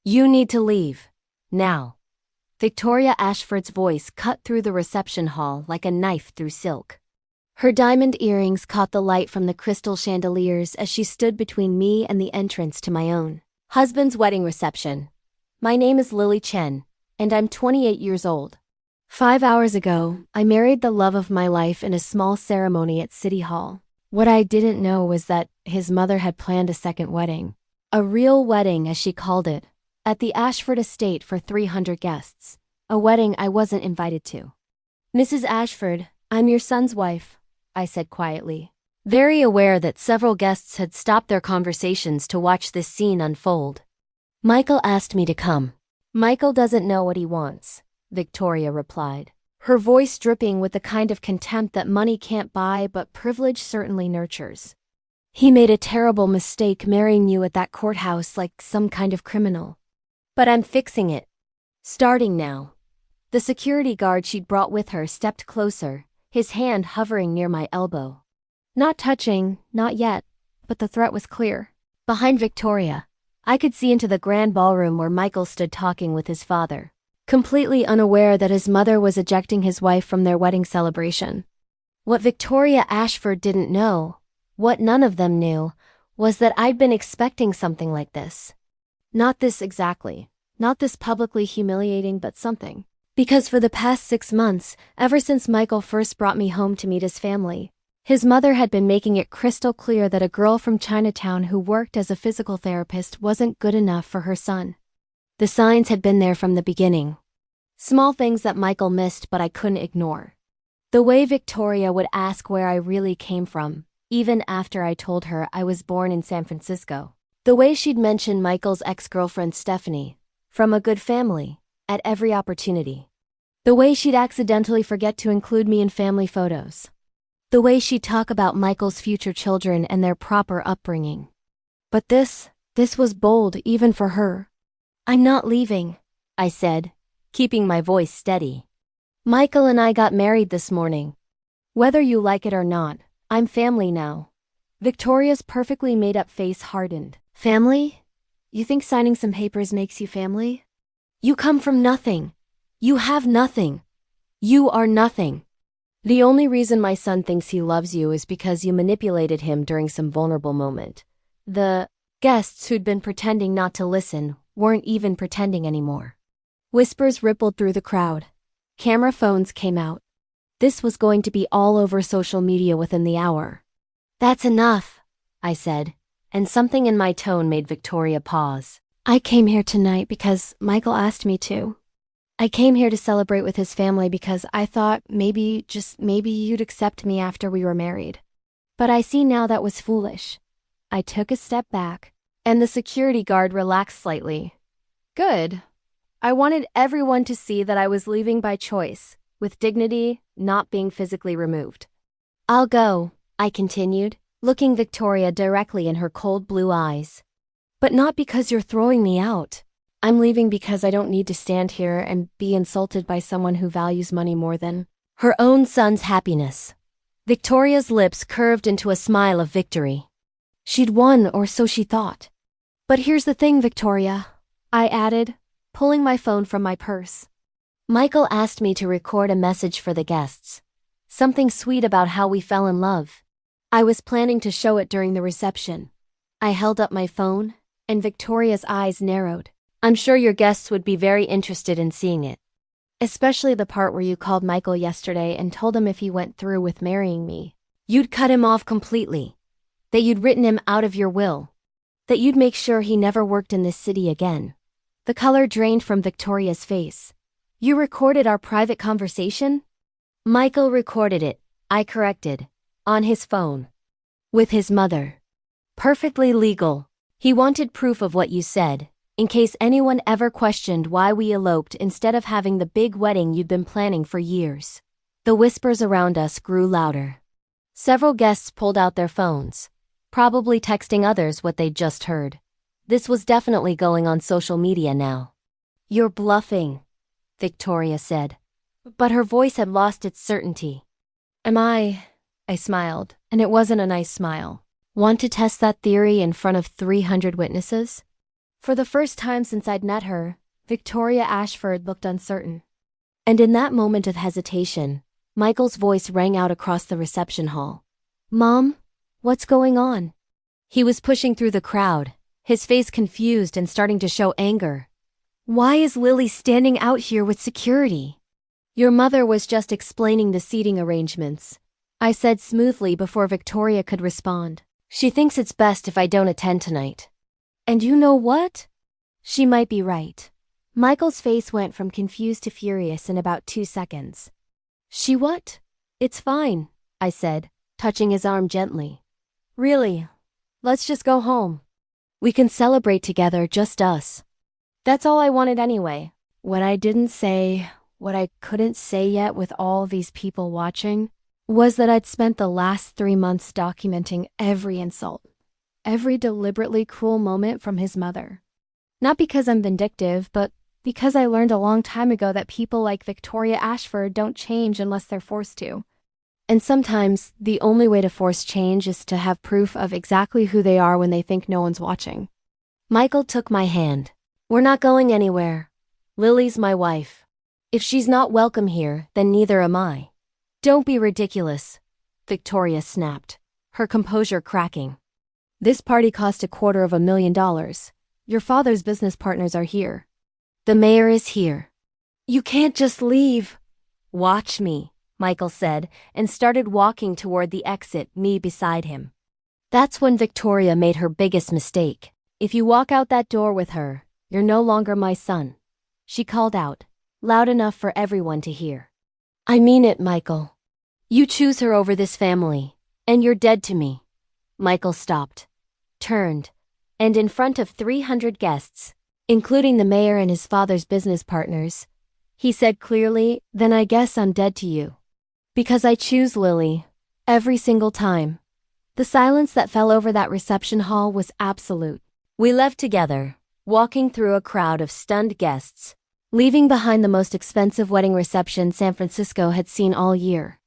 You need to leave. Now. Victoria Ashford's voice cut through the reception hall like a knife through silk. Her diamond earrings caught the light from the crystal chandeliers as she stood between me and the entrance to my own husband's wedding reception. My name is Lily Chen, and I'm 28 years old. 5 hours ago, I married the love of my life in a small ceremony at City Hall. What I didn't know was that his mother had planned a second wedding. A real wedding, as she called it, at the Ashford estate for 300 guests. A wedding I wasn't invited to. Mrs. Ashford, I'm your son's wife, I said quietly, very aware that several guests had stopped their conversations to watch this scene unfold. Michael asked me to come. Michael doesn't know what he wants, Victoria replied, her voice dripping with the kind of contempt that money can't buy but privilege certainly nurtures. He made a terrible mistake marrying you at that courthouse like some kind of criminal. But I'm fixing it. Starting now. The security guard she'd brought with her stepped closer, his hand hovering near my elbow. Not touching, not yet, but the threat was clear. Behind Victoria, I could see into the grand ballroom where Michael stood talking with his father, completely unaware that his mother was ejecting his wife from their wedding celebration. What Victoria Ashford didn't know, what none of them knew, was that I'd been expecting something like this. Not this exactly, not this publicly humiliating, but something. Because for the past 6 months, ever since Michael first brought me home to meet his family, his mother had been making it crystal clear that a girl from Chinatown who worked as a physical therapist wasn't good enough for her son. The signs had been there from the beginning. Small things that Michael missed but I couldn't ignore. The way Victoria would ask where I really came from, even after I told her I was born in San Francisco. The way she'd mention Michael's ex-girlfriend Stephanie, from a good family, at every opportunity. The way she'd accidentally forget to include me in family photos. The way she'd talk about Michael's future children and their proper upbringing. But this was bold even for her. I'm not leaving, I said, keeping my voice steady. Michael and I got married this morning. Whether you like it or not, I'm family now. Victoria's perfectly made-up face hardened. Family? You think signing some papers makes you family? You come from nothing. You have nothing. You are nothing. The only reason my son thinks he loves you is because you manipulated him during some vulnerable moment. The guests who'd been pretending not to listen weren't even pretending anymore. Whispers rippled through the crowd. Camera phones came out. This was going to be all over social media within the hour. That's enough, I said, and something in my tone made Victoria pause. I came here tonight because Michael asked me to. I came here to celebrate with his family because I thought maybe, just maybe you'd accept me after we were married. But I see now that was foolish. I took a step back, and the security guard relaxed slightly. Good. I wanted everyone to see that I was leaving by choice, with dignity, not being physically removed. I'll go, I continued, looking Victoria directly in her cold blue eyes. But not because you're throwing me out. I'm leaving because I don't need to stand here and be insulted by someone who values money more than her own son's happiness. Victoria's lips curved into a smile of victory. She'd won, or so she thought. But here's the thing, Victoria, I added, pulling my phone from my purse. Michael asked me to record a message for the guests. Something sweet about how we fell in love. I was planning to show it during the reception. I held up my phone, and Victoria's eyes narrowed. I'm sure your guests would be very interested in seeing it. Especially the part where you called Michael yesterday and told him if he went through with marrying me, you'd cut him off completely. That you'd written him out of your will. That you'd make sure he never worked in this city again. The color drained from Victoria's face. You recorded our private conversation? Michael recorded it, I corrected, on his phone. With his mother. Perfectly legal. He wanted proof of what you said, in case anyone ever questioned why we eloped instead of having the big wedding you'd been planning for years. The whispers around us grew louder. Several guests pulled out their phones, probably texting others what they'd just heard. This was definitely going on social media now. You're bluffing, Victoria said, but her voice had lost its certainty. Am I smiled, and it wasn't a nice smile. Want to test that theory in front of 300 witnesses? For the first time since I'd met her, Victoria Ashford looked uncertain. And in that moment of hesitation, Michael's voice rang out across the reception hall. "Mom, what's going on?" He was pushing through the crowd, his face confused and starting to show anger. "Why is Lily standing out here with security?" "Your mother was just explaining the seating arrangements," I said smoothly before Victoria could respond. "She thinks it's best if I don't attend tonight." And you know what? She might be right. Michael's face went from confused to furious in about 2 seconds. "She what?" "It's fine," I said, touching his arm gently. "Really, let's just go home. We can celebrate together, just us." That's all I wanted anyway. What I didn't say, what I couldn't say yet with all these people watching, was that I'd spent the last 3 months documenting every insult, every deliberately cruel moment from his mother. Not because I'm vindictive, but because I learned a long time ago that people like Victoria Ashford don't change unless they're forced to. And sometimes the only way to force change is to have proof of exactly who they are when they think no one's watching. Michael took my hand. "We're not going anywhere. Lily's my wife. If she's not welcome here, then neither am I." "Don't be ridiculous," Victoria snapped, her composure cracking. "This party cost $250,000. Your father's business partners are here. The mayor is here. You can't just leave." "Watch me," Michael said, and started walking toward the exit, me beside him. That's when Victoria made her biggest mistake. "If you walk out that door with her, you're no longer my son," she called out, loud enough for everyone to hear. "I mean it, Michael. You choose her over this family, and you're dead to me." Michael stopped, turned, and in front of 300 guests, including the mayor and his father's business partners, he said clearly, "Then I guess I'm dead to you. Because I choose Lily, every single time." The silence that fell over that reception hall was absolute. We left together, walking through a crowd of stunned guests, leaving behind the most expensive wedding reception San Francisco had seen all year.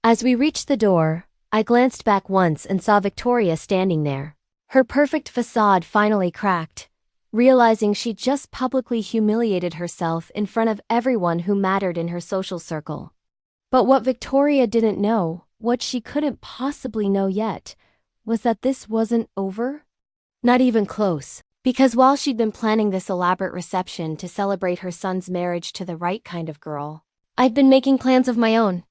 As we reached the door, I glanced back once and saw Victoria standing there, her perfect facade finally cracked, realizing she'd just publicly humiliated herself in front of everyone who mattered in her social circle. But what Victoria didn't know, what she couldn't possibly know yet, was that this wasn't over. Not even close. Because while she'd been planning this elaborate reception to celebrate her son's marriage to the right kind of girl, I'd been making plans of my own.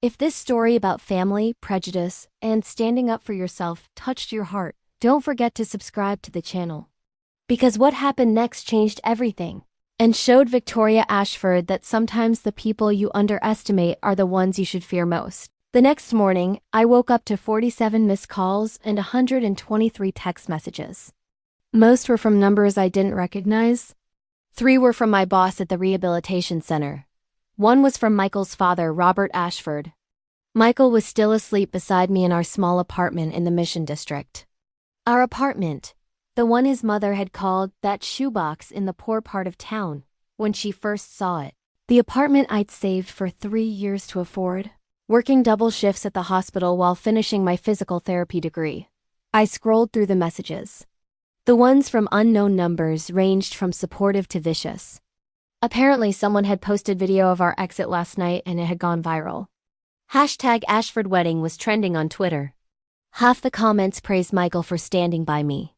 If this story about family, prejudice, and standing up for yourself touched your heart, don't forget to subscribe to the channel. Because what happened next changed everything, and showed Victoria Ashford that sometimes the people you underestimate are the ones you should fear most. The next morning, I woke up to 47 missed calls and 123 text messages. Most were from numbers I didn't recognize. 3 were from my boss at the rehabilitation center. 1 was from Michael's father, Robert Ashford. Michael was still asleep beside me in our small apartment in the Mission District. Our apartment, the one his mother had called that shoebox in the poor part of town when she first saw it. The apartment I'd saved for 3 years to afford. Working double shifts at the hospital while finishing my physical therapy degree. I scrolled through the messages. The ones from unknown numbers ranged from supportive to vicious. Apparently someone had posted video of our exit last night and it had gone viral. #AshfordWedding was trending on Twitter. Half the comments praised Michael for standing by me.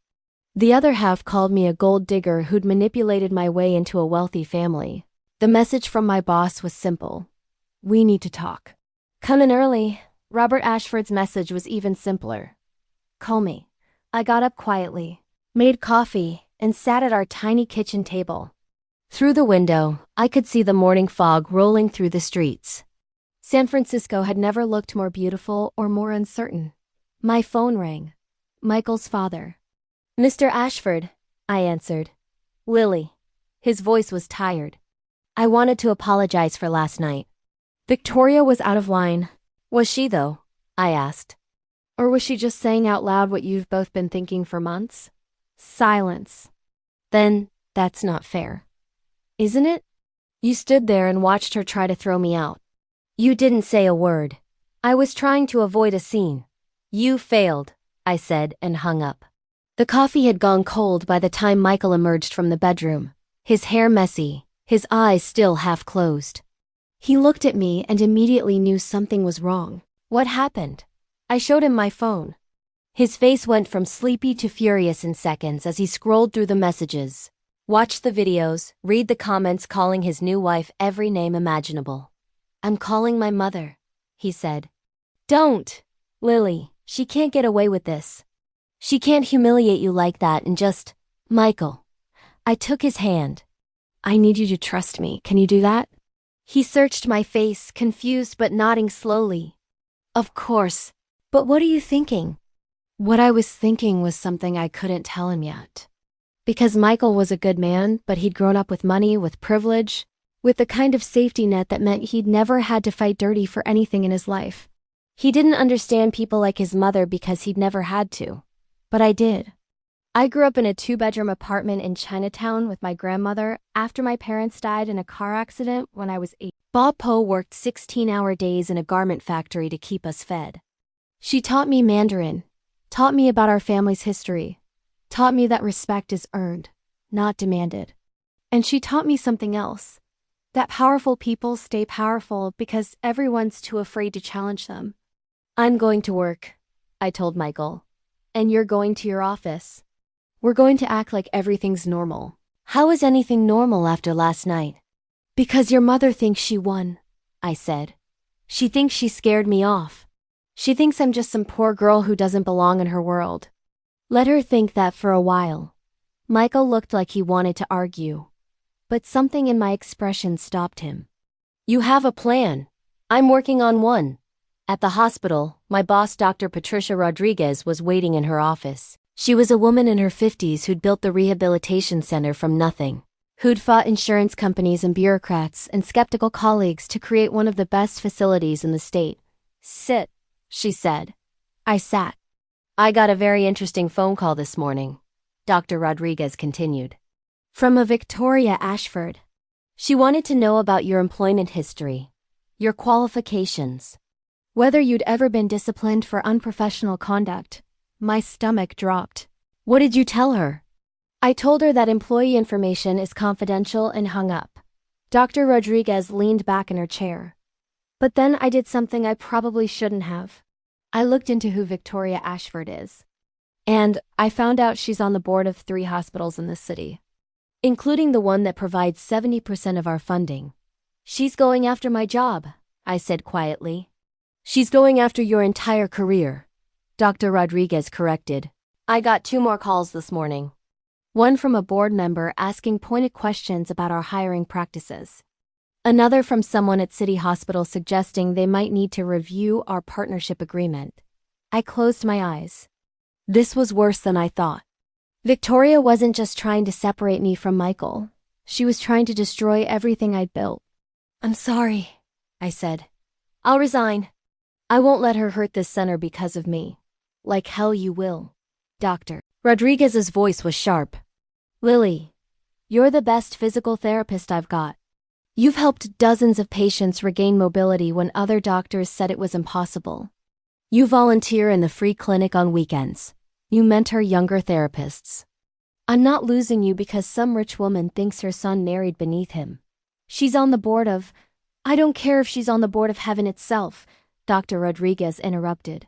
The other half called me a gold digger who'd manipulated my way into a wealthy family. The message from my boss was simple. "We need to talk." "Come in early." Robert Ashford's message was even simpler. "Call me." I got up quietly, made coffee, and sat at our tiny kitchen table. Through the window, I could see the morning fog rolling through the streets. San Francisco had never looked more beautiful or more uncertain. My phone rang. Michael's father. "Mr. Ashford," I answered. "Lily." His voice was tired. "I wanted to apologize for last night." Victoria was out of line. Was she, though? I asked. Or was she just saying out loud what you've both been thinking for months? Silence. Then, that's not fair. Isn't it? You stood there and watched her try to throw me out. You didn't say a word. I was trying to avoid a scene. You failed, I said and hung up. The coffee had gone cold by the time Michael emerged from the bedroom, his hair messy, his eyes still half closed. He looked at me and immediately knew something was wrong. What happened? I showed him my phone. His face went from sleepy to furious in seconds as he scrolled through the messages, watched the videos, read the comments calling his new wife every name imaginable. "I'm calling my mother," he said. "Don't, Lily, she can't get away with this. She can't humiliate you like that and just..." "Michael." I took his hand. "I need you to trust me. Can you do that?" He searched my face, confused but nodding slowly. "Of course. But what are you thinking?" What I was thinking was something I couldn't tell him yet. Because Michael was a good man, but he'd grown up with money, with privilege, with the kind of safety net that meant he'd never had to fight dirty for anything in his life. He didn't understand people like his mother because he'd never had to. But I did. I grew up in a 2-bedroom apartment in Chinatown with my grandmother after my parents died in a car accident when I was 8. Bob Po worked 16-hour days in a garment factory to keep us fed. She taught me Mandarin, taught me about our family's history, taught me that respect is earned, not demanded. And she taught me something else, that powerful people stay powerful because everyone's too afraid to challenge them. "I'm going to work," I told Michael. "And you're going to your office. We're going to act like everything's normal." "How is anything normal after last night?" "Because your mother thinks she won," I said. "She thinks she scared me off. She thinks I'm just some poor girl who doesn't belong in her world." "Let her think that for a while." Michael looked like he wanted to argue, but something in my expression stopped him. "You have a plan. I'm working on one." At the hospital, my boss, Dr. Patricia Rodriguez, was waiting in her office. She was a woman in her 50s who'd built the rehabilitation center from nothing, who'd fought insurance companies and bureaucrats and skeptical colleagues to create one of the best facilities in the state. "Sit," she said. I sat. "I got a very interesting phone call this morning," Dr. Rodriguez continued. "From a Victoria Ashford. She wanted to know about your employment history, your qualifications, whether you'd ever been disciplined for unprofessional conduct." My stomach dropped. "What did you tell her?" I told her that employee information is confidential and hung up. Dr. Rodriguez leaned back in her chair. But then I did something I probably shouldn't have. I looked into who Victoria Ashford is. And I found out she's on the board of 3 hospitals in this city, including the one that provides 70% of our funding. "She's going after my job," I said quietly. "She's going after your entire career," Dr. Rodriguez corrected. "I got 2 more calls this morning. One from a board member asking pointed questions about our hiring practices. Another from someone at City Hospital suggesting they might need to review our partnership agreement." I closed my eyes. This was worse than I thought. Victoria wasn't just trying to separate me from Michael. She was trying to destroy everything I'd built. "I'm sorry," I said. "I'll resign. I won't let her hurt this center because of me." "Like hell you will." Dr. Rodriguez's voice was sharp. "Lily, you're the best physical therapist I've got. You've helped dozens of patients regain mobility when other doctors said it was impossible. You volunteer in the free clinic on weekends. You mentor younger therapists. I'm not losing you because some rich woman thinks her son married beneath him. She's on the board of... I don't care if she's on the board of heaven itself," Dr. Rodriguez interrupted.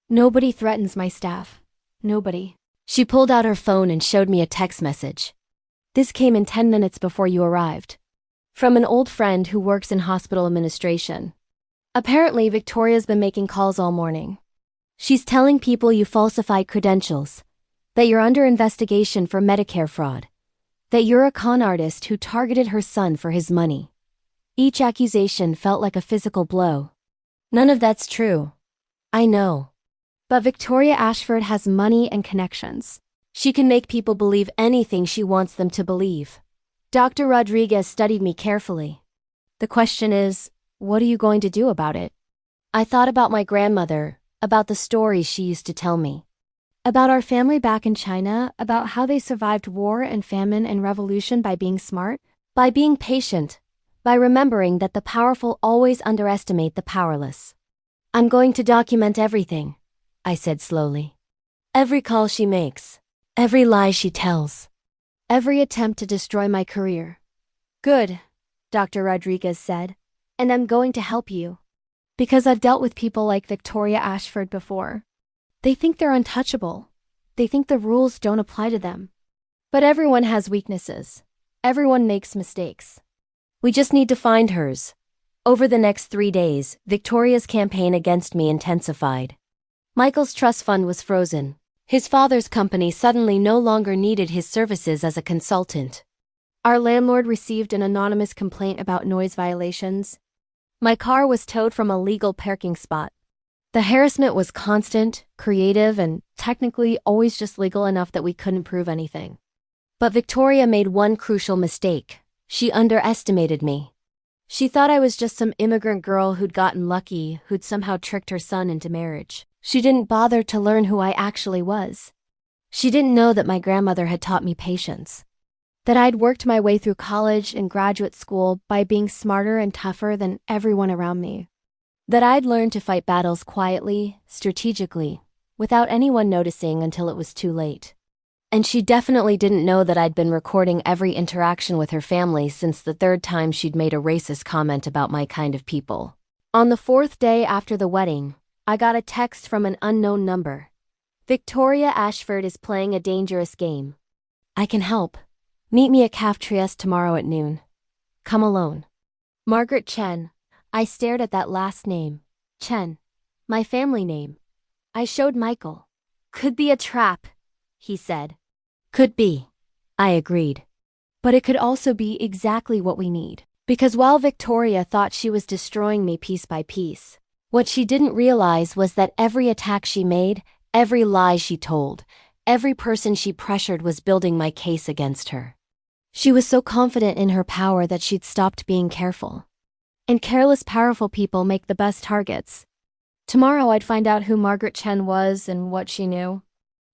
"Nobody threatens my staff. Nobody." She pulled out her phone and showed me a text message. "This came in 10 minutes before you arrived. From an old friend who works in hospital administration. Apparently, Victoria's been making calls all morning. She's telling people you falsified credentials, that you're under investigation for Medicare fraud, that you're a con artist who targeted her son for his money." Each accusation felt like a physical blow. "None of that's true. I know. But Victoria Ashford has money and connections. She can make people believe anything she wants them to believe." Dr. Rodriguez studied me carefully. "The question is, what are you going to do about it?" I thought about my grandmother, about the stories she used to tell me. About our family back in China, about how they survived war and famine and revolution by being smart, by being patient, by remembering that the powerful always underestimate the powerless. "I'm going to document everything," I said slowly. "Every call she makes, Every lie she tells. Every attempt to destroy my career. Good, Dr. Rodriguez said. And I'm going to help you. Because I've dealt with people like Victoria Ashford before. They think they're untouchable. They think the rules don't apply to them. But everyone has weaknesses. Everyone makes mistakes. We just need to find hers. Over the next 3 days, Victoria's campaign against me intensified. Michael's trust fund was frozen. His father's company suddenly no longer needed his services as a consultant. Our landlord received an anonymous complaint about noise violations. My car was towed from a legal parking spot. The harassment was constant, creative, and technically always just legal enough that we couldn't prove anything. But Victoria made one crucial mistake. She underestimated me. She thought I was just some immigrant girl who'd gotten lucky, who'd somehow tricked her son into marriage. She didn't bother to learn who I actually was. She didn't know that my grandmother had taught me patience. That I'd worked my way through college and graduate school by being smarter and tougher than everyone around me. That I'd learned to fight battles quietly, strategically, without anyone noticing until it was too late. And she definitely didn't know that I'd been recording every interaction with her family since the 3rd time she'd made a racist comment about my kind of people. On the 4th day after the wedding, I got a text from an unknown number. Victoria Ashford is playing a dangerous game. I can help. Meet me at Caf Trieste tomorrow at noon. Come alone. Margaret Chen. I stared at that last name. Chen. My family name. I showed Michael. Could be a trap, he said. Could be. I agreed. But it could also be exactly what we need. Because while Victoria thought she was destroying me piece by piece, what she didn't realize was that every attack she made, every lie she told, every person she pressured was building my case against her. She was so confident in her power that she'd stopped being careful. And careless, powerful people make the best targets. Tomorrow I'd find out who Margaret Chen was and what she knew.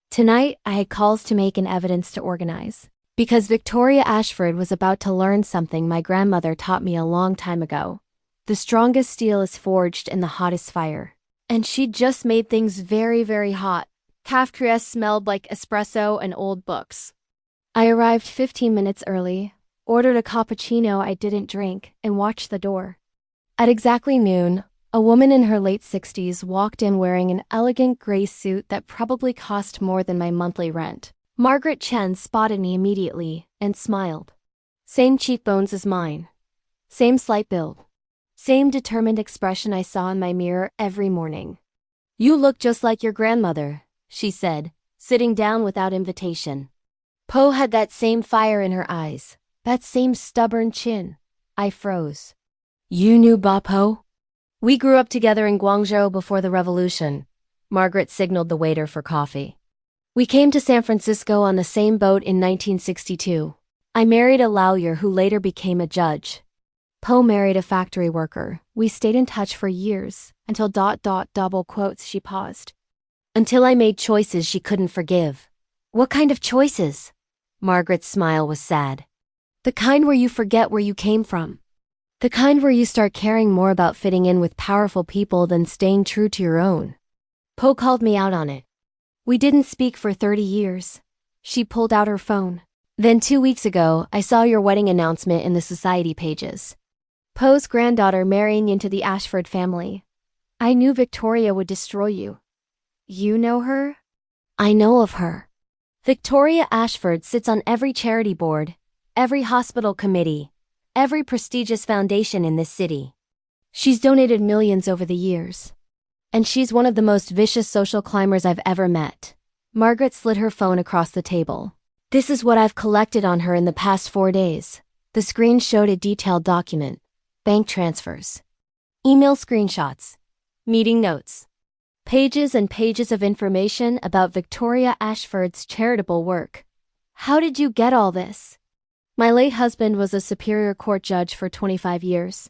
Tonight, I had calls to make and evidence to organize. Because Victoria Ashford was about to learn something my grandmother taught me a long time ago. The strongest steel is forged in the hottest fire. And she'd just made things very, very hot. Caf Trieste smelled like espresso and old books. I arrived 15 minutes early, ordered a cappuccino I didn't drink, and watched the door. At exactly noon, a woman in her late 60s walked in wearing an elegant gray suit that probably cost more than my monthly rent. Margaret Chen spotted me immediately and smiled. Same cheekbones as mine. Same slight build. Same determined expression I saw in my mirror every morning. You look just like your grandmother, she said, sitting down without invitation. Po had that same fire in her eyes, that same stubborn chin. I froze. You knew Ba Po? We grew up together in Guangzhou before the revolution. Margaret signaled the waiter for coffee. We came to San Francisco on the same boat in 1962. I married a lawyer who later became a judge. Po married a factory worker. We stayed in touch for years, until ... double quotes she paused. Until I made choices she couldn't forgive. What kind of choices? Margaret's smile was sad. The kind where you forget where you came from. The kind where you start caring more about fitting in with powerful people than staying true to your own. Po called me out on it. We didn't speak for 30 years. She pulled out her phone. Then 2 weeks ago, I saw your wedding announcement in the society pages. Po's granddaughter marrying into the Ashford family. I knew Victoria would destroy you. You know her? I know of her. Victoria Ashford sits on every charity board, every hospital committee, every prestigious foundation in this city. She's donated millions over the years. And she's one of the most vicious social climbers I've ever met. Margaret slid her phone across the table. This is what I've collected on her in the past 4 days. The screen showed a detailed document. Bank transfers. Email screenshots. Meeting notes. Pages and pages of information about Victoria Ashford's charitable work. How did you get all this? My late husband was a Superior Court judge for 25 years.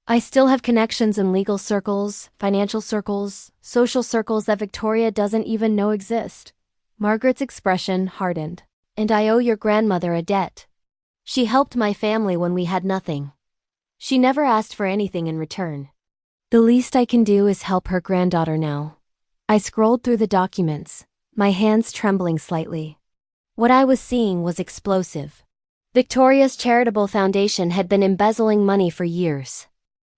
I still have connections in legal circles, financial circles, social circles that Victoria doesn't even know exist. Margaret's expression hardened. And I owe your grandmother a debt. She helped my family when we had nothing. She never asked for anything in return. The least I can do is help her granddaughter now. I scrolled through the documents, my hands trembling slightly. What I was seeing was explosive. Victoria's charitable foundation had been embezzling money for years.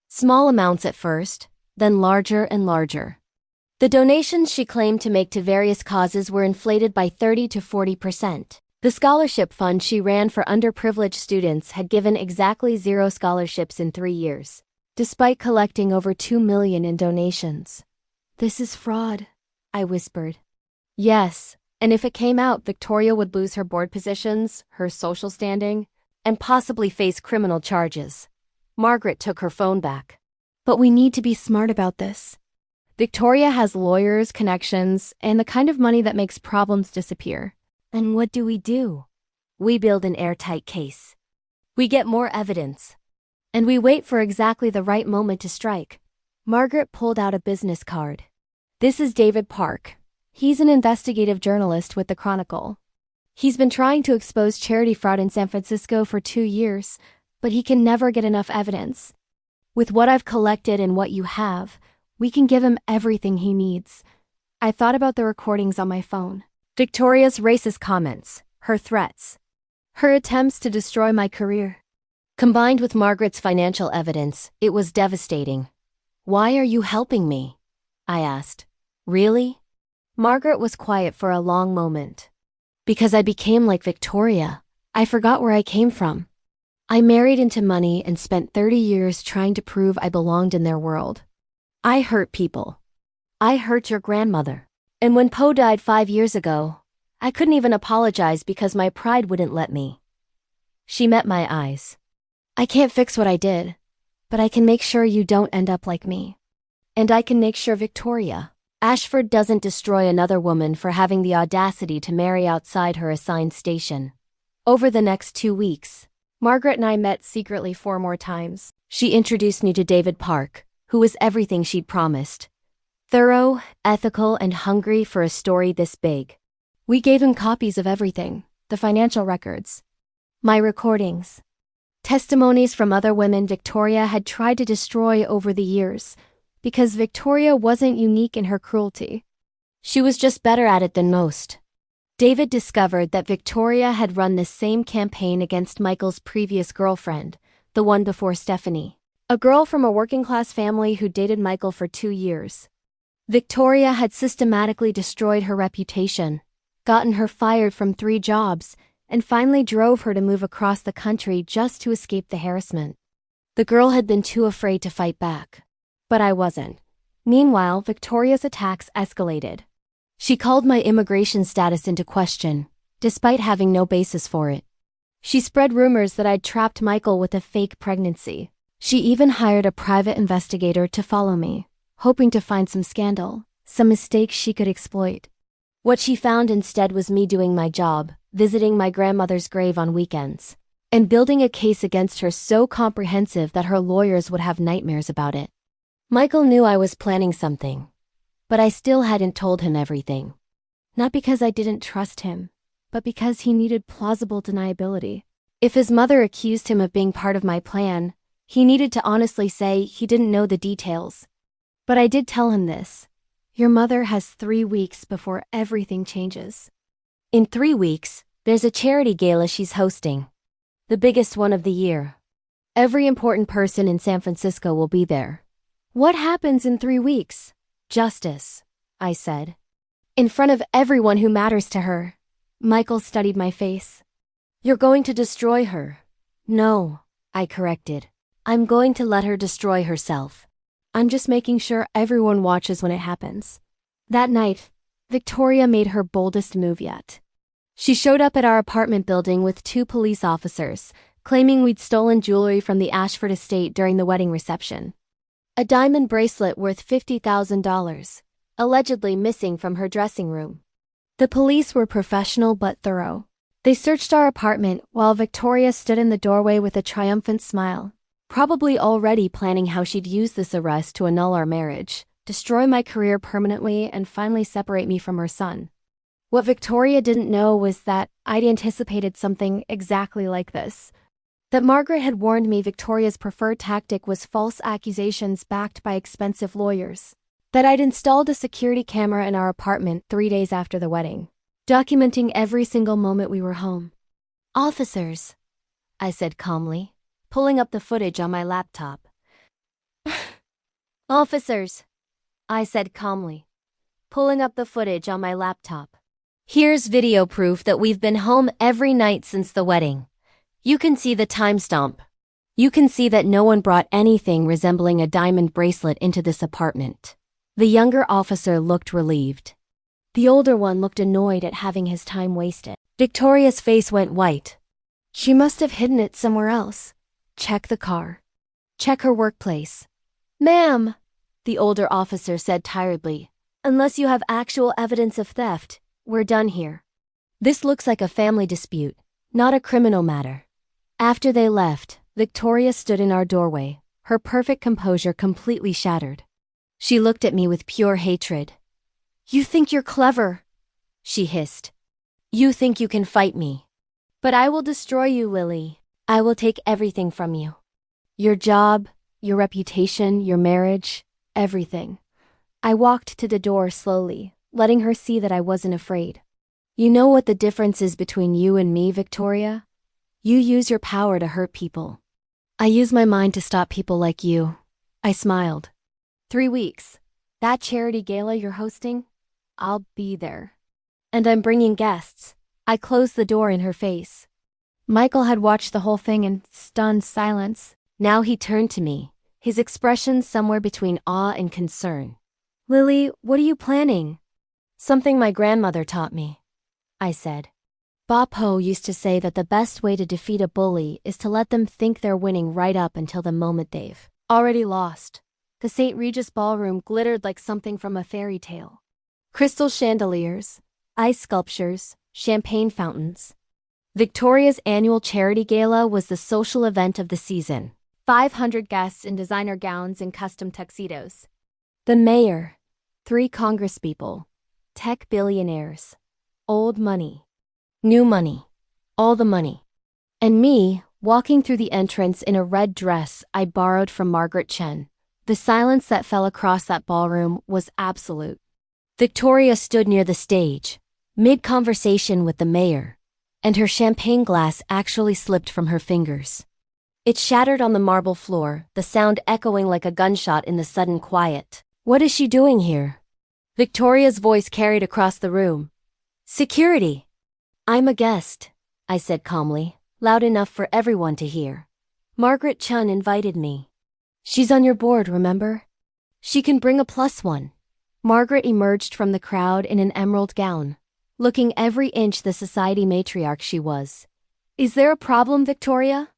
Small amounts at first, then larger and larger. The donations she claimed to make to various causes were inflated by 30 to 40%. The scholarship fund she ran for underprivileged students had given exactly 0 scholarships in 3 years, despite collecting over $2 million in donations. "This is fraud," I whispered. Yes, and if it came out, Victoria would lose her board positions, her social standing, and possibly face criminal charges. Margaret took her phone back. "But we need to be smart about this. Victoria has lawyers, connections, and the kind of money that makes problems disappear. And what do? We build an airtight case. We get more evidence. And we wait for exactly the right moment to strike." Margaret pulled out a business card. "This is David Park. He's an investigative journalist with the Chronicle. He's been trying to expose charity fraud in San Francisco for 2 years, but he can never get enough evidence. With what I've collected and what you have, we can give him everything he needs." I thought about the recordings on my phone. Victoria's racist comments, her threats, her attempts to destroy my career. Combined with Margaret's financial evidence, it was devastating. "Why are you helping me?" I asked. "Really?" Margaret was quiet for a long moment. "Because I became like Victoria. I forgot where I came from. I married into money and spent 30 years trying to prove I belonged in their world. I hurt people. I hurt your grandmother. And when Poe died 5 years ago, I couldn't even apologize because my pride wouldn't let me." She met my eyes. "I can't fix what I did, but I can make sure you don't end up like me. And I can make sure Victoria Ashford doesn't destroy another woman for having the audacity to marry outside her assigned station." Over the next 2 weeks, Margaret and I met secretly 4 more times. She introduced me to David Park, who was everything she'd promised. Thorough, ethical, and hungry for a story this big. We gave him copies of everything, the financial records, my recordings, testimonies from other women Victoria had tried to destroy over the years, because Victoria wasn't unique in her cruelty. She was just better at it than most. David discovered that Victoria had run the same campaign against Michael's previous girlfriend, the one before Stephanie, a girl from a working-class family who dated Michael for 2 years. Victoria had systematically destroyed her reputation, gotten her fired from 3 jobs, and finally drove her to move across the country just to escape the harassment. The girl had been too afraid to fight back. But I wasn't. Meanwhile, Victoria's attacks escalated. She called my immigration status into question, despite having no basis for it. She spread rumors that I'd trapped Michael with a fake pregnancy. She even hired a private investigator to follow me, hoping to find some scandal, some mistakes she could exploit. What she found instead was me doing my job, visiting my grandmother's grave on weekends, and building a case against her so comprehensive that her lawyers would have nightmares about it. Michael knew I was planning something, but I still hadn't told him everything. Not because I didn't trust him, but because he needed plausible deniability. If his mother accused him of being part of my plan, he needed to honestly say he didn't know the details. But I did tell him this. Your mother has 3 weeks before everything changes. In 3 weeks, there's a charity gala she's hosting. The biggest one of the year. Every important person in San Francisco will be there. What happens in 3 weeks? Justice, I said. In front of everyone who matters to her. Michael studied my face. You're going to destroy her. No, I corrected. I'm going to let her destroy herself. I'm just making sure everyone watches when it happens. That night, Victoria made her boldest move yet. She showed up at our apartment building with 2 police officers, claiming we'd stolen jewelry from the Ashford estate during the wedding reception. A diamond bracelet worth $50,000, allegedly missing from her dressing room. The police were professional but thorough. They searched our apartment while Victoria stood in the doorway with a triumphant smile, probably already planning how she'd use this arrest to annul our marriage, destroy my career permanently, and finally separate me from her son. What Victoria didn't know was that I'd anticipated something exactly like this. That Margaret had warned me Victoria's preferred tactic was false accusations backed by expensive lawyers. That I'd installed a security camera in our apartment 3 days after the wedding. documenting every single moment we were home. Officers, I said calmly, pulling up the footage on my laptop. Officers, I said calmly, pulling up the footage on my laptop. Here's video proof that we've been home every night since the wedding. You can see the timestamp. You can see that no one brought anything resembling a diamond bracelet into this apartment. The younger officer looked relieved. The older one looked annoyed at having his time wasted. Victoria's face went white. She must have hidden it somewhere else. Check the car. Check her workplace. Ma'am, the older officer said tiredly, unless you have actual evidence of theft, we're done here. This looks like a family dispute, not a criminal matter. After they left, Victoria stood in our doorway, her perfect composure completely shattered. She looked at me with pure hatred. You think you're clever, she hissed. You think you can fight me. But I will destroy you, Lily. I will take everything from you. Your job, your reputation, your marriage, everything. I walked to the door slowly, letting her see that I wasn't afraid. You know what the difference is between you and me, Victoria? You use your power to hurt people. I use my mind to stop people like you. I smiled. 3 weeks. That charity gala you're hosting? I'll be there. And I'm bringing guests. I closed the door in her face. Michael had watched the whole thing in stunned silence. Now he turned to me, his expression somewhere between awe and concern. Lily, what are you planning? Something my grandmother taught me, I said. Bapo used to say that the best way to defeat a bully is to let them think they're winning right up until the moment they've already lost. The St. Regis ballroom glittered like something from a fairy tale. Crystal chandeliers, ice sculptures, champagne fountains. Victoria's annual charity gala was the social event of the season. 500 guests in designer gowns and custom tuxedos. The mayor, 3 congresspeople, tech billionaires, old money. New money. All the money. And me, walking through the entrance in a red dress I borrowed from Margaret Chen. The silence that fell across that ballroom was absolute. Victoria stood near the stage, mid-conversation with the mayor, and her champagne glass actually slipped from her fingers. It shattered on the marble floor, the sound echoing like a gunshot in the sudden quiet. What is she doing here? Victoria's voice carried across the room. Security! I'm a guest, I said calmly, loud enough for everyone to hear. Margaret Chun invited me. She's on your board, remember? She can bring a +1. Margaret emerged from the crowd in an emerald gown, looking every inch the society matriarch she was. Is there a problem, Victoria?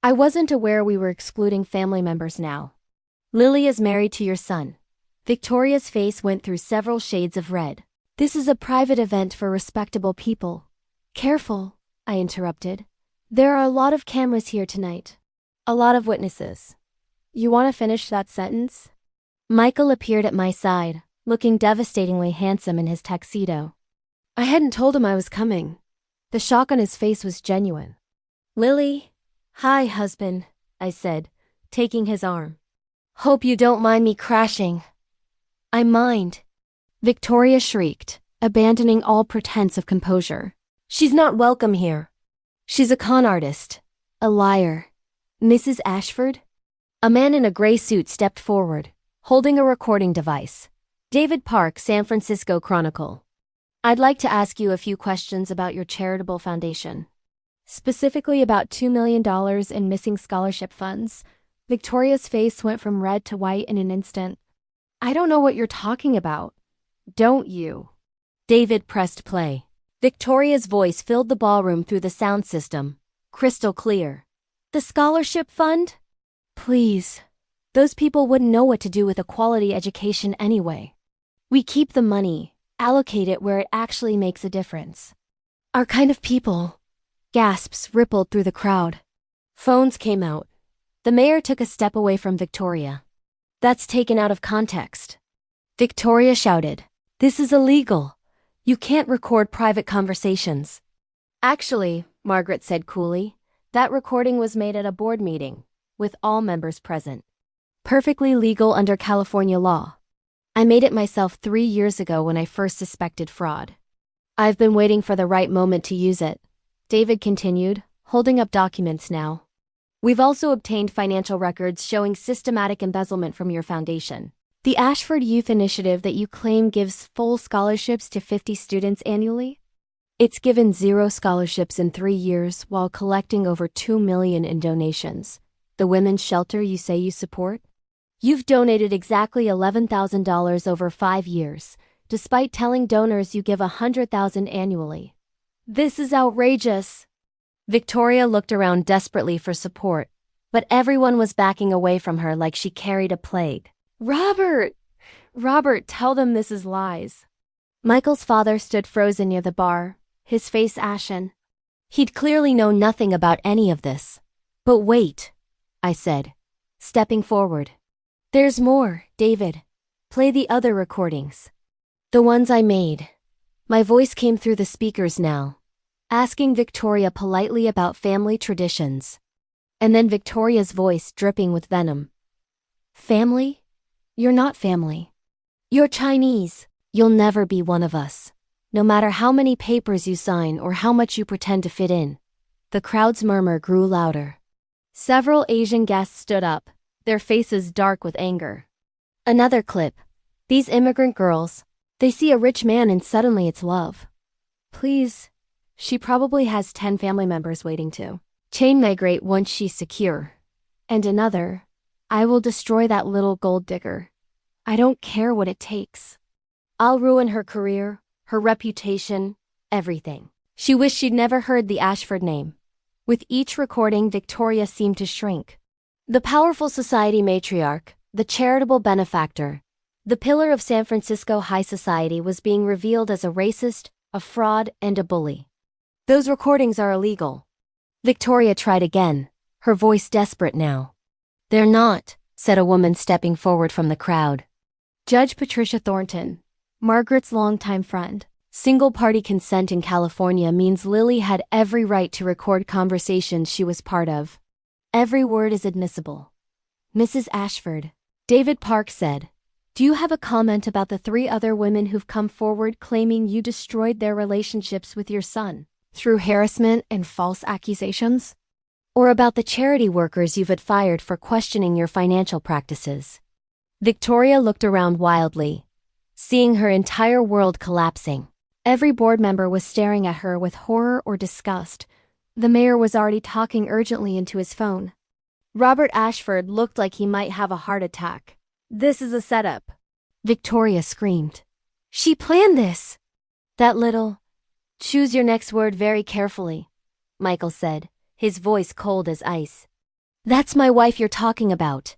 I wasn't aware we were excluding family members now. Lily is married to your son. Victoria's face went through several shades of red. This is a private event for respectable people. Careful, I interrupted. There are a lot of cameras here tonight. A lot of witnesses. You want to finish that sentence? Michael appeared at my side, looking devastatingly handsome in his tuxedo. I hadn't told him I was coming. The shock on his face was genuine. Lily? Hi, husband, I said, taking his arm. Hope you don't mind me crashing. I mind. Victoria shrieked, abandoning all pretense of composure. She's not welcome here. She's a con artist. A liar. Mrs. Ashford? A man in a gray suit stepped forward, holding a recording device. David Park, San Francisco Chronicle. I'd like to ask you a few questions about your charitable foundation. Specifically about $2 million in missing scholarship funds. Victoria's face went from red to white in an instant. I don't know what you're talking about. Don't you? David pressed play. Victoria's voice filled the ballroom through the sound system, crystal clear. The scholarship fund? Please. Those people wouldn't know what to do with a quality education anyway. We keep the money, allocate it where it actually makes a difference. Our kind of people. Gasps rippled through the crowd. Phones came out. The mayor took a step away from Victoria. That's taken out of context. Victoria shouted, This is illegal. You can't record private conversations. Actually, Margaret said coolly, that recording was made at a board meeting, with all members present. Perfectly legal under California law. I made it myself 3 years ago when I first suspected fraud. I've been waiting for the right moment to use it, David continued, holding up documents now. We've also obtained financial records showing systematic embezzlement from your foundation. The Ashford Youth Initiative that you claim gives full scholarships to 50 students annually? It's given 0 scholarships in 3 years while collecting over $2 million in donations. The women's shelter you say you support? You've donated exactly $11,000 over 5 years, despite telling donors you give $100,000 annually. This is outrageous. Victoria looked around desperately for support, but everyone was backing away from her like she carried a plague. Robert, tell them this is lies. Michael's father stood frozen near the bar, his face ashen. He'd clearly known nothing about any of this. But wait, I said, stepping forward. There's more, David. Play the other recordings. The ones I made. My voice came through the speakers now, asking Victoria politely about family traditions. And then Victoria's voice dripping with venom. Family? You're not family. You're Chinese. You'll never be one of us. No matter how many papers you sign or how much you pretend to fit in. The crowd's murmur grew louder. Several Asian guests stood up, their faces dark with anger. Another clip. These immigrant girls, they see a rich man and suddenly it's love. Please. She probably has 10 family members waiting to chain migrate once she's secure. And another. I will destroy that little gold digger. I don't care what it takes. I'll ruin her career, her reputation, everything. She wished she'd never heard the Ashford name. With each recording, Victoria seemed to shrink. The powerful society matriarch, the charitable benefactor, the pillar of San Francisco high society was being revealed as a racist, a fraud, and a bully. Those recordings are illegal. Victoria tried again, her voice desperate now. They're not, said a woman stepping forward from the crowd. Judge Patricia Thornton, Margaret's longtime friend. Single-party consent in California means Lily had every right to record conversations she was part of. Every word is admissible. Mrs. Ashford, David Park said, do you have a comment about the 3 other women who've come forward claiming you destroyed their relationships with your son through harassment and false accusations? Or about the charity workers you've had fired for questioning your financial practices? Victoria looked around wildly, seeing her entire world collapsing. Every board member was staring at her with horror or disgust. The mayor was already talking urgently into his phone. Robert Ashford looked like he might have a heart attack. This is a setup. Victoria screamed. She planned this. That little. Choose your next word very carefully, Michael said, his voice cold as ice. That's my wife you're talking about.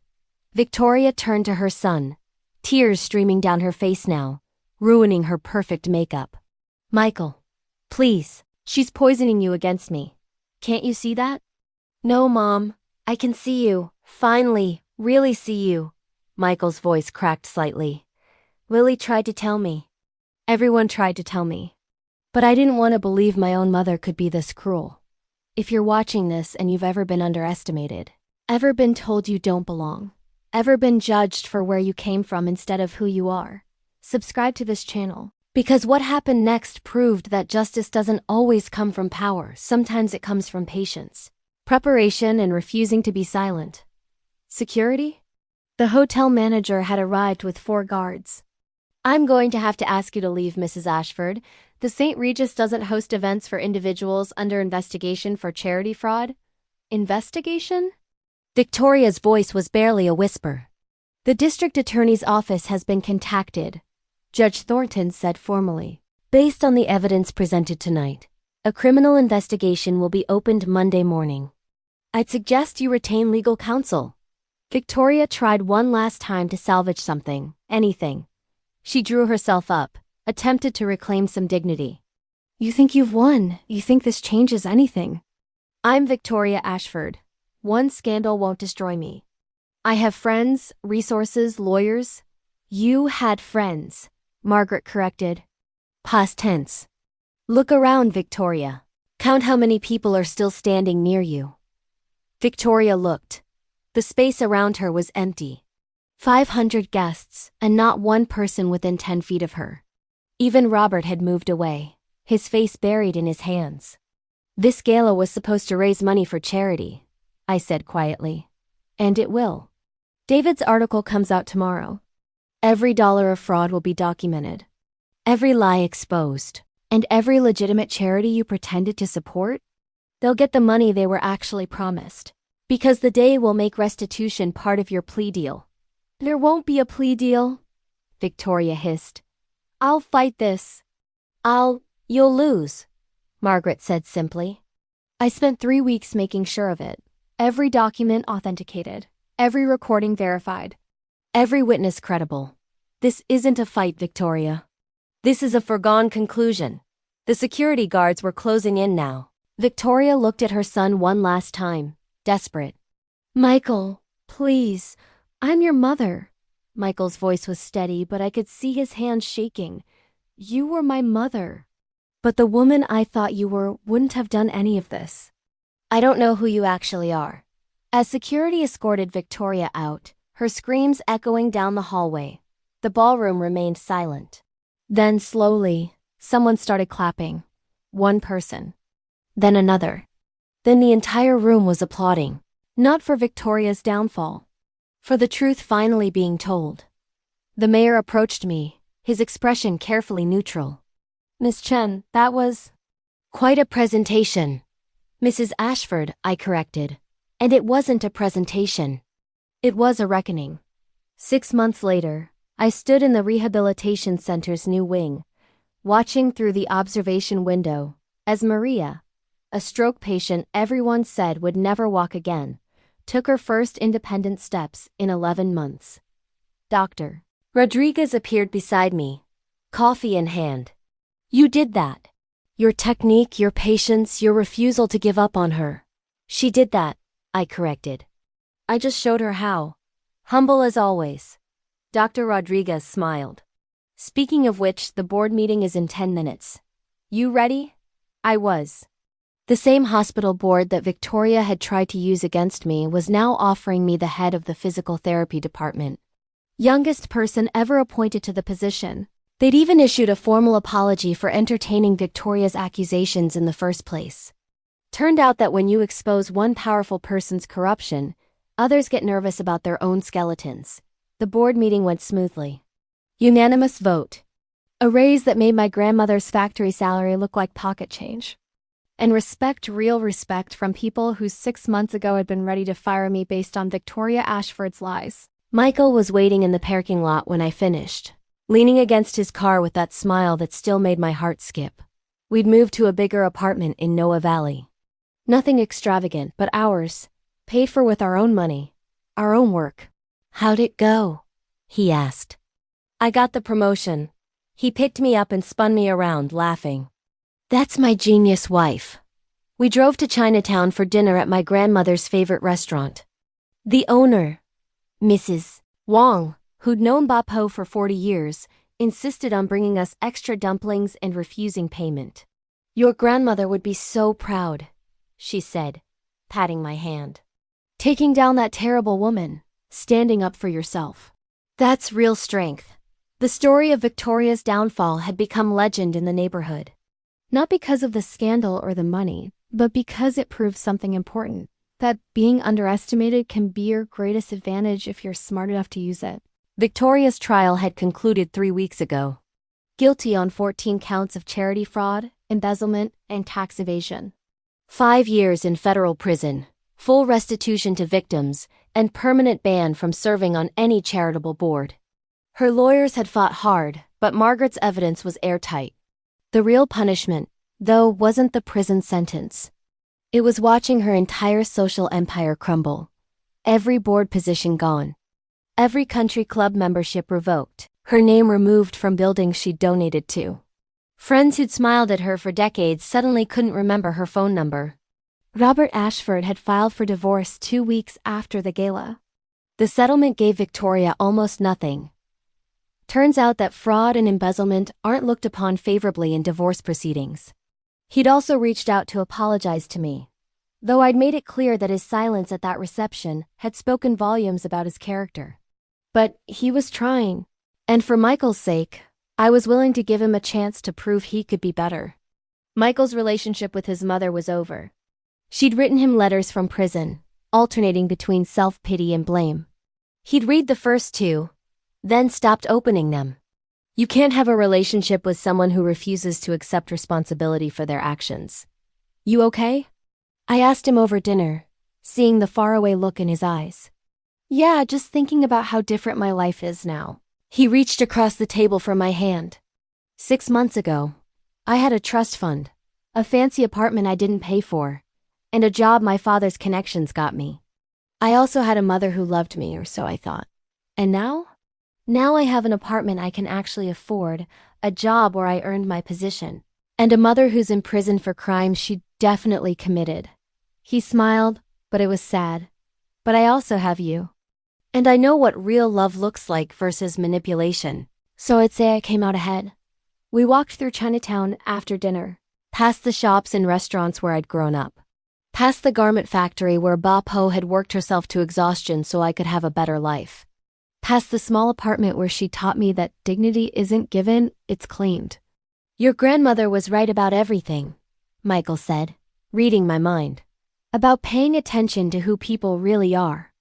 Victoria turned to her son, tears streaming down her face now, ruining her perfect makeup. Michael, please, she's poisoning you against me. Can't you see that? No, Mom, I can see you, finally, really see you. Michael's voice cracked slightly. Lily tried to tell me. Everyone tried to tell me. But I didn't want to believe my own mother could be this cruel. If you're watching this and you've ever been underestimated, ever been told you don't belong, ever been judged for where you came from instead of who you are, subscribe to this channel. Because what happened next proved that justice doesn't always come from power. Sometimes it comes from patience, preparation, and refusing to be silent. Security? The hotel manager had arrived with 4 guards. I'm going to have to ask you to leave, Mrs. Ashford. The St. Regis doesn't host events for individuals under investigation for charity fraud. Investigation? Victoria's voice was barely a whisper. The district attorney's office has been contacted, Judge Thornton said formally. Based on the evidence presented tonight, a criminal investigation will be opened Monday morning. I'd suggest you retain legal counsel. Victoria tried one last time to salvage something, anything. She drew herself up, attempted to reclaim some dignity. You think you've won? You think this changes anything? I'm Victoria Ashford. One scandal won't destroy me. I have friends, resources, lawyers. You had friends, Margaret corrected. Past tense. Look around, Victoria. Count how many people are still standing near you. Victoria looked. The space around her was empty. 500 guests, and not one person within 10 feet of her. Even Robert had moved away, his face buried in his hands. "This gala was supposed to raise money for charity," I said quietly. "And it will. David's article comes out tomorrow. Every dollar of fraud will be documented. Every lie exposed. And every legitimate charity you pretended to support? They'll get the money they were actually promised. Because the day will make restitution part of your plea deal." "There won't be a plea deal," Victoria hissed. "I'll fight this." You'll lose," Margaret said simply. "I spent 3 weeks making sure of it. Every document authenticated. Every recording verified. Every witness credible. This isn't a fight, Victoria. This is a foregone conclusion." The security guards were closing in now. Victoria looked at her son one last time, desperate. "Michael, please, I'm your mother." Michael's voice was steady, but I could see his hands shaking. "You were my mother. But the woman I thought you were wouldn't have done any of this." "I don't know who you actually are." As security escorted Victoria out, her screams echoing down the hallway, the ballroom remained silent. Then slowly, someone started clapping. One person. Then another. Then the entire room was applauding. Not for Victoria's downfall. For the truth finally being told. The mayor approached me, his expression carefully neutral. "Miss Chen, that was quite a presentation." "Mrs. Ashford," I corrected. "And it wasn't a presentation. It was a reckoning." 6 months later, I stood in the rehabilitation center's new wing, watching through the observation window, as Maria, a stroke patient everyone said would never walk again, took her first independent steps in 11 months. Dr. Rodriguez appeared beside me, coffee in hand. "You did that. Your technique, your patience, your refusal to give up on her." "She did that," I corrected. "I just showed her how." Humble as always. Dr. Rodriguez smiled. "Speaking of which, the board meeting is in 10 minutes. You ready?" I was. The same hospital board that Victoria had tried to use against me was now offering me the head of the physical therapy department. Youngest person ever appointed to the position. They'd even issued a formal apology for entertaining Victoria's accusations in the first place. Turned out that when you expose one powerful person's corruption, others get nervous about their own skeletons. The board meeting went smoothly. Unanimous vote. A raise that made my grandmother's factory salary look like pocket change. And respect, real respect from people who 6 months ago had been ready to fire me based on Victoria Ashford's lies. Michael was waiting in the parking lot when I finished, leaning against his car with that smile that still made my heart skip. We'd moved to a bigger apartment in Noah Valley. Nothing extravagant, but ours, paid for with our own money, our own work. "How'd it go?" he asked. "I got the promotion." He picked me up and spun me around, laughing. "That's my genius wife." We drove to Chinatown for dinner at my grandmother's favorite restaurant. The owner, Mrs. Wong, who'd known Bapo for 40 years, insisted on bringing us extra dumplings and refusing payment. "Your grandmother would be so proud," she said, patting my hand. "Taking down that terrible woman, standing up for yourself. That's real strength." The story of Victoria's downfall had become legend in the neighborhood. Not because of the scandal or the money, but because it proved something important. That being underestimated can be your greatest advantage if you're smart enough to use it. Victoria's trial had concluded 3 weeks ago. Guilty on 14 counts of charity fraud, embezzlement, and tax evasion. 5 years in federal prison, full restitution to victims, and permanent ban from serving on any charitable board. Her lawyers had fought hard, but Margaret's evidence was airtight. The real punishment, though, wasn't the prison sentence. It was watching her entire social empire crumble. Every board position gone. Every country club membership revoked. Her name removed from buildings she'd donated to. Friends who'd smiled at her for decades suddenly couldn't remember her phone number. Robert Ashford had filed for divorce 2 weeks after the gala. The settlement gave Victoria almost nothing. Turns out that fraud and embezzlement aren't looked upon favorably in divorce proceedings. He'd also reached out to apologize to me, though I'd made it clear that his silence at that reception had spoken volumes about his character. But he was trying, and for Michael's sake, I was willing to give him a chance to prove he could be better. Michael's relationship with his mother was over. She'd written him letters from prison, alternating between self-pity and blame. He'd read the first two, then stopped opening them. You can't have a relationship with someone who refuses to accept responsibility for their actions. You okay? I asked him over dinner, seeing the faraway look in his eyes. Yeah, just thinking about how different my life is now. He reached across the table for my hand. 6 months ago, I had a trust fund, a fancy apartment I didn't pay for, and a job my father's connections got me. I also had a mother who loved me, or so I thought. And now? Now I have an apartment I can actually afford, a job where I earned my position, and a mother who's in prison for crimes she definitely committed. He smiled, but it was sad. But I also have you. And I know what real love looks like versus manipulation, so I'd say I came out ahead. We walked through Chinatown after dinner, past the shops and restaurants where I'd grown up, past the garment factory where Ba Po had worked herself to exhaustion so I could have a better life, past the small apartment where she taught me that dignity isn't given, it's claimed. Your grandmother was right about everything, Michael said, reading my mind. About paying attention to who people really are.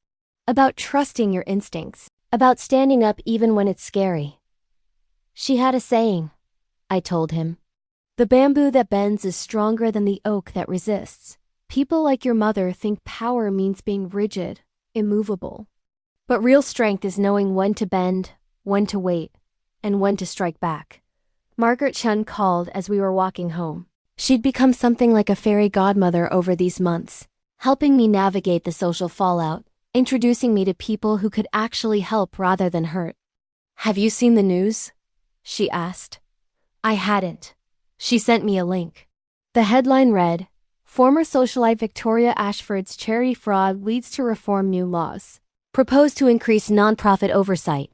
About trusting your instincts. About standing up even when it's scary. She had a saying, I told him. The bamboo that bends is stronger than the oak that resists. People like your mother think power means being rigid, immovable. But real strength is knowing when to bend, when to wait, and when to strike back. Margaret Chun called as we were walking home. She'd become something like a fairy godmother over these months, helping me navigate the social fallout, introducing me to people who could actually help rather than hurt. Have you seen the news? She asked. I hadn't. She sent me a link. The headline read, Former socialite Victoria Ashford's charity fraud leads to reform new laws. Proposed to increase nonprofit oversight.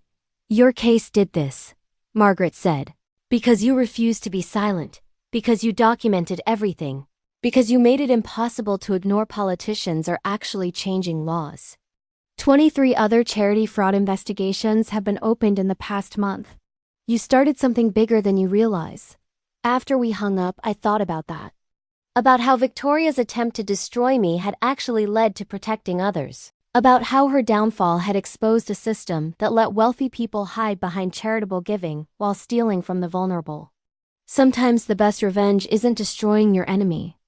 Your case did this, Margaret said. Because you refused to be silent. Because you documented everything. Because you made it impossible to ignore politicians or actually changing laws. 23 other charity fraud investigations have been opened in the past month. You started something bigger than you realize. After we hung up, I thought about that. About how Victoria's attempt to destroy me had actually led to protecting others. About how her downfall had exposed a system that let wealthy people hide behind charitable giving while stealing from the vulnerable. Sometimes the best revenge isn't destroying your enemy.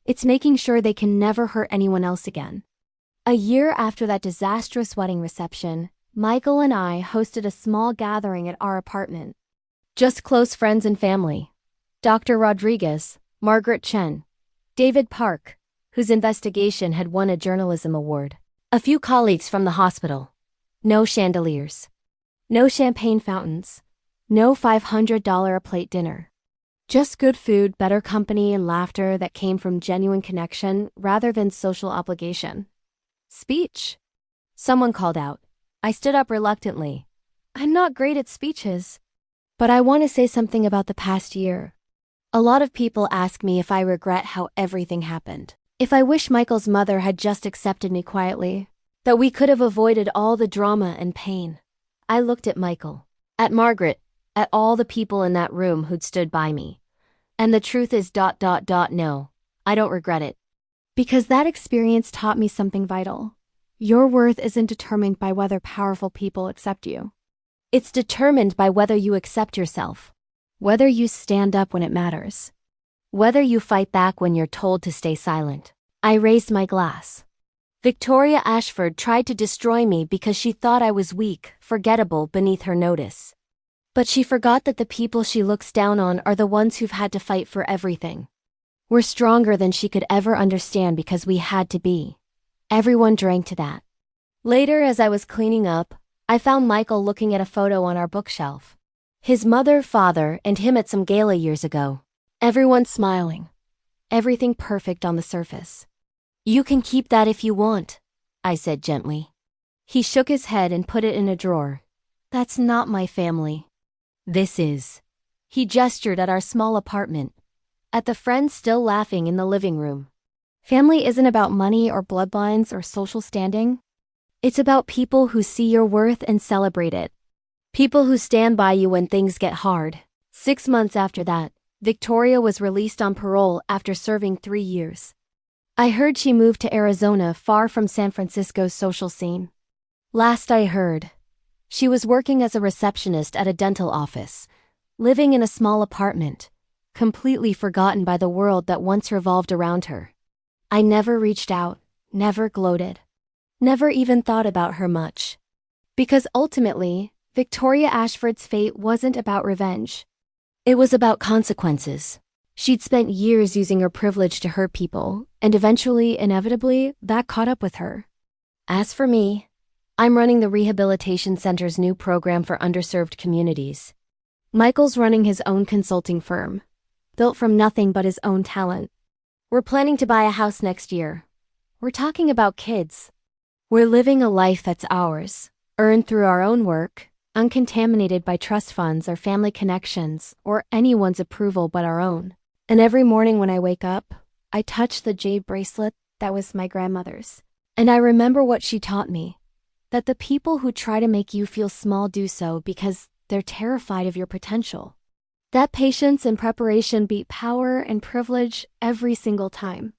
It's making sure they can never hurt anyone else again. A year after that disastrous wedding reception, Michael and I hosted a small gathering at our apartment. Just close friends and family. Dr. Rodriguez, Margaret Chen, David Park, whose investigation had won a journalism award. A few colleagues from the hospital. No chandeliers. No champagne fountains. No $500 a plate dinner. Just good food, better company, and laughter that came from genuine connection rather than social obligation. Speech. Someone called out. I stood up reluctantly. I'm not great at speeches. But I want to say something about the past year. A lot of people ask me if I regret how everything happened. If I wish Michael's mother had just accepted me quietly. That we could have avoided all the drama and pain. I looked at Michael. At Margaret. At all the people in that room who'd stood by me. And the truth is no, I don't regret it. Because that experience taught me something vital. Your worth isn't determined by whether powerful people accept you. It's determined by whether you accept yourself. Whether you stand up when it matters. Whether you fight back when you're told to stay silent. I raised my glass. Victoria Ashford tried to destroy me because she thought I was weak, forgettable beneath her notice. But she forgot that the people she looks down on are the ones who've had to fight for everything. We're stronger than she could ever understand because we had to be. Everyone drank to that. Later, as I was cleaning up, I found Michael looking at a photo on our bookshelf. His mother, father, and him at some gala years ago. Everyone smiling. Everything perfect on the surface. You can keep that if you want, I said gently. He shook his head and put it in a drawer. That's not my family. This is. He gestured at our small apartment. At the friends still laughing in the living room. Family isn't about money or bloodlines or social standing. It's about people who see your worth and celebrate it. People who stand by you when things get hard. 6 months after that, Victoria was released on parole after serving 3 years. I heard she moved to Arizona, far from San Francisco's social scene. Last I heard, she was working as a receptionist at a dental office, living in a small apartment, completely forgotten by the world that once revolved around her. I never reached out, never gloated, never even thought about her much. Because ultimately, Victoria Ashford's fate wasn't about revenge. It was about consequences. She'd spent years using her privilege to hurt people, and eventually, inevitably, that caught up with her. As for me, I'm running the Rehabilitation Center's new program for underserved communities. Michael's running his own consulting firm, built from nothing but his own talent. We're planning to buy a house next year. We're talking about kids. We're living a life that's ours, earned through our own work, uncontaminated by trust funds or family connections or anyone's approval but our own. And every morning when I wake up, I touch the jade bracelet that was my grandmother's. And I remember what she taught me, that the people who try to make you feel small do so because they're terrified of your potential. That patience and preparation beat power and privilege every single time.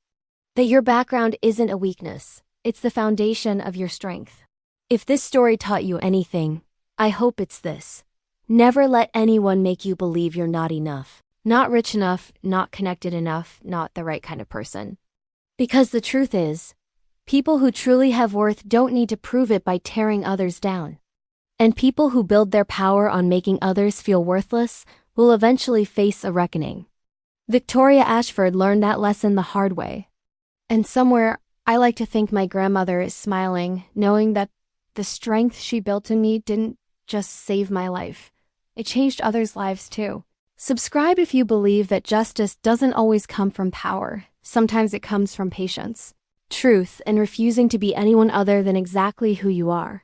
That your background isn't a weakness, it's the foundation of your strength. If this story taught you anything, I hope it's this. Never let anyone make you believe you're not enough, not rich enough, not connected enough, not the right kind of person. Because the truth is, people who truly have worth don't need to prove it by tearing others down. And people who build their power on making others feel worthless will eventually face a reckoning. Victoria Ashford learned that lesson the hard way. And somewhere, I like to think my grandmother is smiling, knowing that the strength she built in me didn't just save my life. It changed others' lives too. Subscribe if you believe that justice doesn't always come from power. Sometimes it comes from patience, truth, and refusing to be anyone other than exactly who you are.